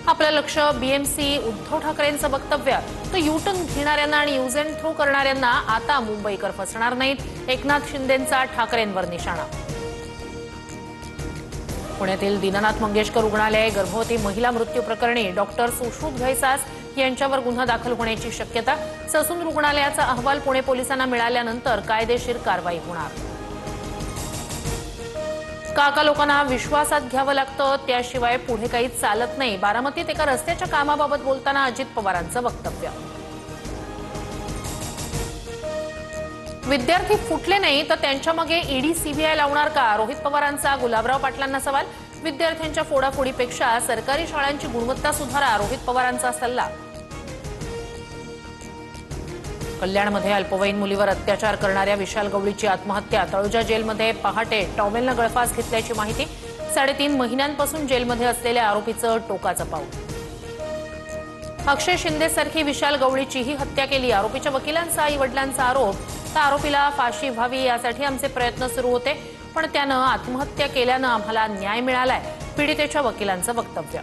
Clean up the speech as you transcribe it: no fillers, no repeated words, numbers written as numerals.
आपलं लक्ष बीएमसी उद्धव ठाकरेंचं वक्तव्य तर यूटर्न घेणाऱ्यांना आणि यूज अँड थ्रो करणाऱ्यांना आता मुंबईकर फसणार नाहीत। एकनाथ शिंदेंचा ठाकरेंवर निशाणा। पुण्यातील दीनानाथ मंगेशकर रुग्णालय गर्भवती महिला मृत्यू प्रकरणी डॉक्टर सुश्रुत घैसास यांच्यावर गुन्हा दाखल होण्याची शक्यता। ससून रुग्णालयाचा अहवाल पुणे पोलिसांना मिळाल्यानंतर कायदेशीर कारवाई होणार। काका लोकांना विश्वासात घ्यावं लागतं, त्याशिवाय पुढे काही चालत नाही। बारामतीत एका रस्त्याच्या कामाबाबत बोलताना अजित पवारांचं वक्तव्य। विद्यार्थी फुटले नाही तर त्यांच्या मागे ईडी सीबीआय लावणार का? रोहित पवारांचा गुलाबराव पाटलांना सवाल। विद्यार्थ्यांच्या फोडाफोडीपेक्षा सरकारी शाळांची गुणवत्ता सुधारा, रोहित पवारांचा सल्ला। कल्याणमध्ये अल्पवयीन मुलीवर अत्याचार करणाऱ्या विशाल गवळीची आत्महत्या। तळोजा जेलमध्ये पहाटे टॉवेलनं गळफास घेतल्याची माहिती। 3.5 महिन्यांपासून जेलमध्ये असलेल्या आरोपीचं टोकाचं पाऊल। अक्षय शिंदेसारखी विशाल गवळीचीही हत्या केली, आरोपीच्या वकिलांचा आई वडिलांचा आरोप। तर आरोपीला फाशी व्हावी यासाठी आमचे प्रयत्न सुरू होते, पण त्यानं आत्महत्या केल्यानं आम्हाला न्याय मिळालाय, पीडितेच्या वकिलांचं वक्तव्य।